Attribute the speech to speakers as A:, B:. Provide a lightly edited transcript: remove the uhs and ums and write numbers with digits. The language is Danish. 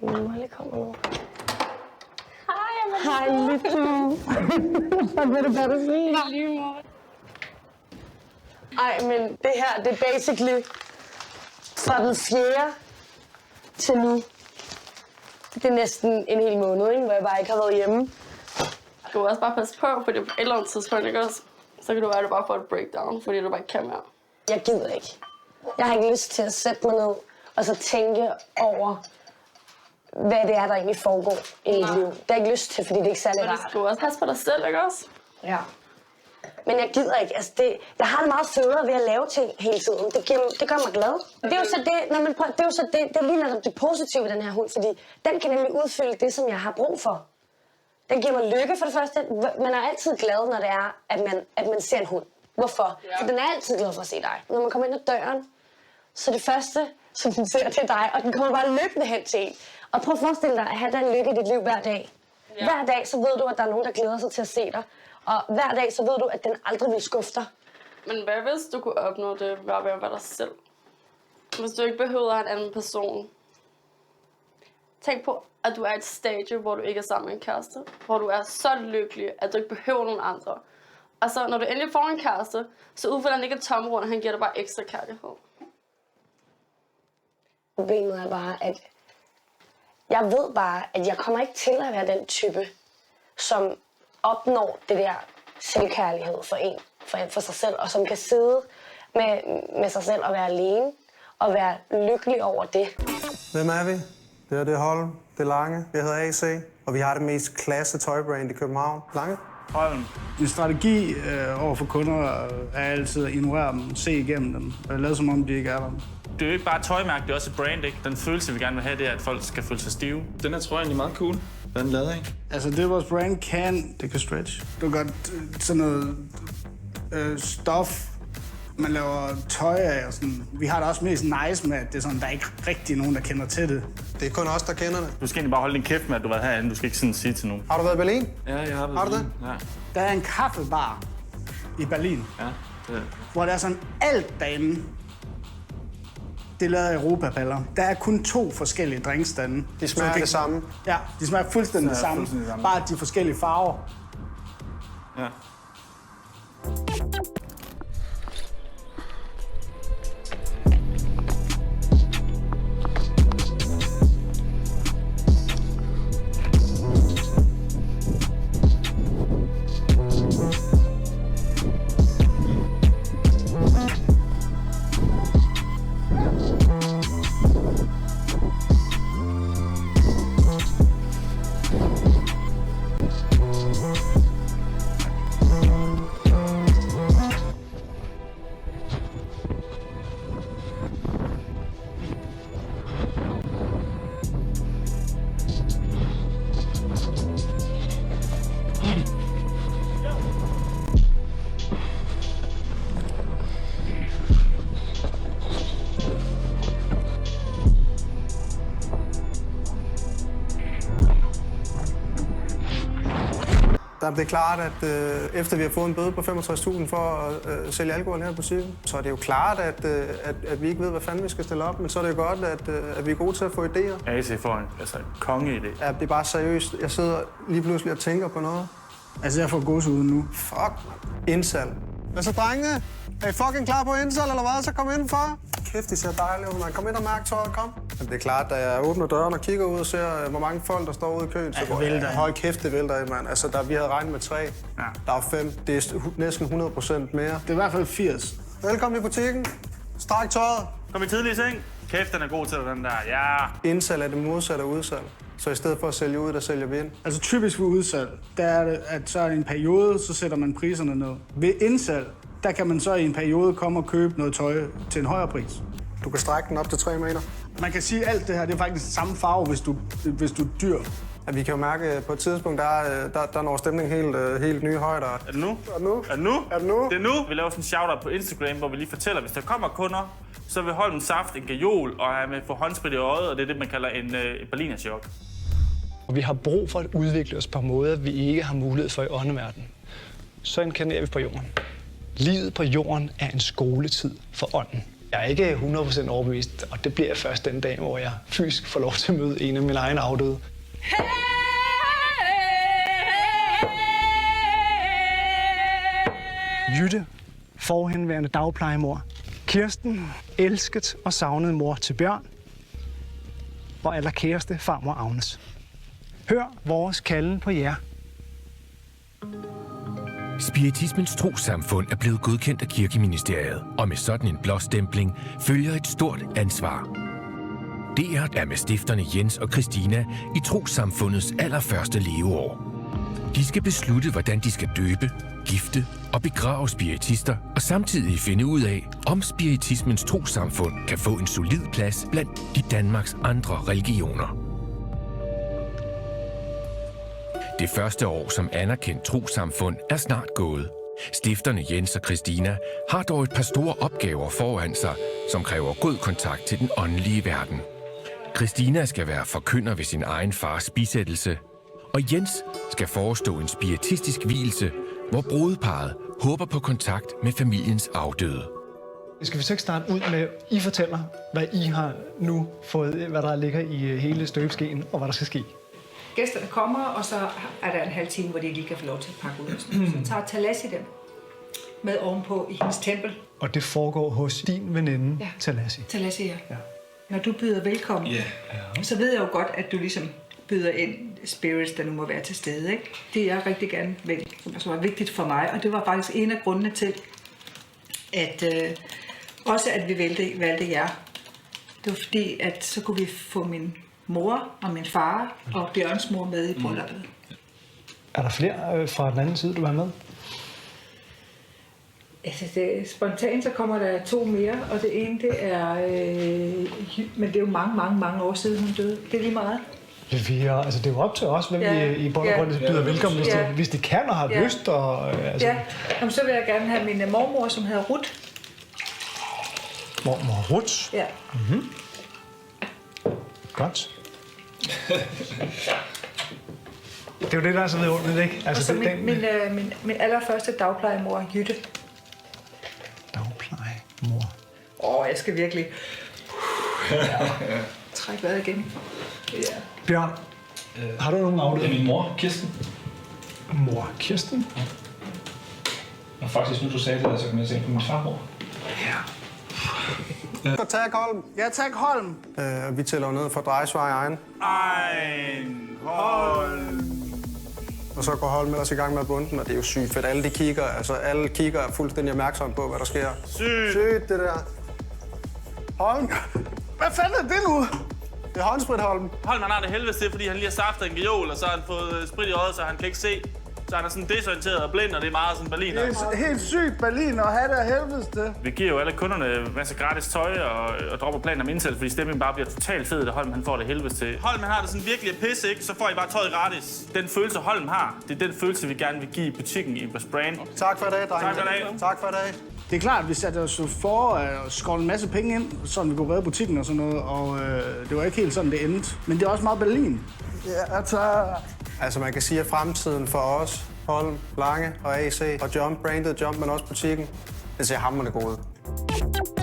A: Min Molly kommer nu.
B: Hej, Lito. Hvad vil du bare sige?
A: Ej, men det her, det er basically fra den 4. til nu. Det er næsten en hel måned, ikke, hvor jeg bare ikke har været hjemme.
C: Du må også bare passe på, fordi på et eller andet tidspunkt, ikke også? Så kan du være, at du bare får et breakdown, fordi du bare ikke kan mere.
A: Jeg gider ikke. Jeg har ikke lyst til at sætte mig ned og så tænke over, hvad det er, der egentlig foregår i mit liv. Det har jeg ikke lyst til, fordi det er ikke særlig rart.
C: Du må også passe på dig selv, ikke også?
A: Ja. Men jeg gider ikke. Altså, jeg har det meget federe ved at lave ting hele tiden. Det gør mig glad. Det er jo så det, det er jo så det er lige netop det positive ved den her hund, fordi den kan nemlig udfylde det, som jeg har brug for. Den giver mig lykke for det første. Man er altid glad, når det er, at man ser en hund. Hvorfor? Ja. For den er altid glad for at se dig. Når man kommer ind ad døren, så det første, som den ser, det er dig, og den kommer bare løbende hen til en. Og prøv at forestille dig at have den lykke i dit liv hver dag. Ja. Hver dag, så ved du, at der er nogen, der glæder sig til at se dig. Og hver dag, så ved du, at den aldrig vil skuffe dig.
C: Men hvad hvis du kunne opnå det ved at være dig selv? Hvis du ikke behøver en anden person. Tænk på, at du er et stadie, hvor du ikke er sammen med en kæreste. Hvor du er så lykkelig, at du ikke behøver nogen andre. Og så når du endelig får en kæreste, så udfylder han ikke et tomrum, og han giver dig bare ekstra kærlighed.
A: Problemet er bare, at jeg ved bare, at jeg kommer ikke til at være den type, som opnår det der selvkærlighed for sig selv, og som kan sidde med sig selv og være alene, og være lykkelig over det.
D: Hvem er vi? Det er Holm, det er Lange, jeg hedder AC, og vi har det mest klasse tøjbrand i København. Lange?
E: Holm. En strategi over for kunder er altid at ignorere dem, se igennem dem, og lade som om de ikke er der.
F: Det er jo ikke bare et tøjmærke, det er også et brand, ikke? Den følelse, vi gerne vil have, det er, at folk skal føle sig stive.
G: Den her trøje er egentlig meget cool. Hvad er den lavet af?
E: Altså det vores brand kan, det kan stretch. Du kan godt sådan noget stof, man laver tøj af og sådan. Vi har det også mest nice med, at det er sådan, der er ikke rigtig nogen, der kender til det.
D: Det er kun os, der kender det.
F: Du skal egentlig bare holde din kæft med, at du har været herinde. Du skal ikke sådan sige til nogen.
D: Har du været i Berlin?
G: Ja, jeg har været.
D: Har du det?
F: Ja.
E: Der er en kaffebar i Berlin,
F: Ja, det
E: hvor der er sådan alt derinde. Det er lavet af europapaller. Der er kun 2 forskellige drinkstande.
D: De smager det samme?
E: Ja, de smager fuldstændig det samme. Bare de forskellige farver.
F: Ja.
D: Det er klart, at efter vi har fået en bøde på 65.000 for at sælge alkohol her på butikken, så er det jo klart, at vi ikke ved, hvad fanden vi skal stille op. Men så er det jo godt, at vi er gode til at få idéer.
F: AC får en kongeidé.
D: Ja, det er bare seriøst. Jeg sidder lige pludselig og tænker på noget.
E: Altså, jeg får gåsehud nu.
D: Fuck, indsalg. Hvad så, drengene? Er I fucking klar på indsalg, eller hvad? Så kom indenfor. Kæft, det ser dejligt ud, man. Kom ind og mærk tøjet, kom. Det er klart, da jeg åbner døren og kigger ud og ser, hvor mange folk, der står ude i køen, så går jeg, høj kæft, det vælter ind, mand. Altså, vi havde regnet med 3. Ja. Der er 5. Det er næsten 100% mere.
E: Det er i hvert fald 80.
D: Velkommen i butikken. Stræk tøjet.
F: Kom i tidlig i seng. Kæft, den er god til den der. Ja.
D: Indsalg er det modsatte af udsalg. Så i stedet for at sælge ud, der sælger vi ind.
E: Altså typisk ved udsalg, der er det, at så er det en periode, så sætter man priserne ned. Ved indsalg, der kan man så i en periode komme og købe noget tøj til en højere pris.
D: Du kan strække den op til 3 meter.
E: Man kan sige, at alt det her, det er faktisk samme farve, hvis du er dyr.
D: Ja, vi kan jo mærke, at på et tidspunkt, der når stemningen helt nye højder.
F: Er det nu?
D: Er det nu?
F: Er det nu?
D: Er det nu?
F: Det er nu. Vi laver sådan en shout-out på Instagram, hvor vi lige fortæller, hvis der kommer kunder, så vil Holm Saft en gajol og have med få håndsprit i øjet, og det er det, man kalder en berlinerchok.
H: Og vi har brug for at udvikle os på måder, vi ikke har mulighed for i åndeverdenen. Så inkarnerer vi på jorden. Livet på jorden er en skoletid for ånden. Jeg er ikke 100% overbevist, og det bliver jeg først den dag, hvor jeg fysisk får lov til at møde en af mine egne afdøde. Jytte, forhenværende dagplejemor. Kirsten, elsket og savnet mor til Bjørn. Og allerkæreste farmor Agnes. Hør vores kalden på jer.
I: Spiritismens trossamfund er blevet godkendt af Kirkeministeriet, og med sådan en blåstempling følger et stort ansvar. DR er med stifterne Jens og Christina i trossamfundets allerførste leveår. De skal beslutte, hvordan de skal døbe, gifte og begrave spiritister, og samtidig finde ud af, om spiritismens trossamfund kan få en solid plads blandt de Danmarks andre religioner. Det første år som anerkendt trossamfund er snart gået. Stifterne Jens og Christina har dog et par store opgaver foran sig, som kræver god kontakt til den åndelige verden. Christina skal være forkynder ved sin egen fars bisættelse, og Jens skal forestå en spiritistisk vielse, hvor brudeparret håber på kontakt med familiens afdøde.
H: Skal vi så ikke starte ud med, I fortæller, hvad I har nu fået, hvad der ligger i hele støbeskeen, og hvad der skal ske?
J: Gæsterne kommer, og så er der en halv time, hvor de lige kan få lov til at pakke ud. Så tager Talassi dem med ovenpå i hendes tempel.
H: Og det foregår hos din veninde,
J: Ja.
H: Talassi.
J: Talassi, ja. Når du byder velkommen, så ved jeg jo godt, at du ligesom byder ind spirits, der nu må være til stede. Ikke? Det jeg rigtig gerne vil, som var vigtigt for mig, og det var faktisk en af grundene til, at også at vi valgte jer. Det var fordi, at så kunne vi få min mor og min far og Bjørns mor med i brylluppet.
H: Er der flere fra den anden side, du er med?
J: Altså, spontant så kommer der 2 mere, og det ene, det er... men det er jo mange år siden, hun døde. Det er lige meget.
H: Det er jo op til os, hvem vi i bund og grund byder velkommen, hvis de kan og har lyst. Og,
J: Ja, jamen, så vil jeg gerne have min mormor, som hedder Ruth.
H: Mormor Ruth?
J: Ja.
H: Mm-hmm. Godt. Det er jo det, der er så vidunderligt, ikke?
J: Altså, og så min allerførste dagplejemor, Jytte.
H: Dagplejemor.
J: Jeg skal virkelig... Træk vejret igen. Ja.
H: Bjørn, har du nogen afdøde?
G: Min mor, Kirsten.
H: Mor, Kirsten?
G: Og faktisk, nu du sagde det, så kan jeg tænke på min farmor.
H: Ja.
D: Tak, Holm.
E: Ja, tak, Holm.
D: Vi tæller ned for Drejsvej egen.
F: Holm.
D: Og så går Holm ellers i gang med at bunde den, og det er jo sygt fedt. Alle kigger er fuldstændig opmærksomme på, hvad der sker. Sygt, det der. Holm.
E: Hvad fanden er det nu?
D: Det er håndsprit, Holm.
F: Holm, han har det helvede til, fordi han lige har saftet en gajol, og så har han fået sprit i øjet, så han kan ikke se. Så han er sådan desorienteret og blind, og det er meget sådan berliner.
E: Det er helt sygt Berlin at have det af helvedes det.
F: Vi giver jo alle kunderne en masse gratis tøj og dropper planen om indsæt, fordi stemningen bare bliver totalt fed, da Holm han får det helvedes til. Holm han har det sådan virkelig pisse, ikke? Så får I bare tøjet gratis. Den følelse Holm har, det er den følelse, vi gerne vil give i butikken i vores brand.
D: Tak for i dag, drenge.
F: Tak for i dag.
D: Tak for i dag.
E: Det er klart, at vi satte os for at skåle en masse penge ind, så vi kunne redde butikken og sådan noget, og det var ikke helt sådan, det endte. Men det er også meget Berlin.
D: Altså man kan sige, at fremtiden for os, Holm, Lange og AC og Jump, branded Jump, men også butikken, det ser hamrende god ud.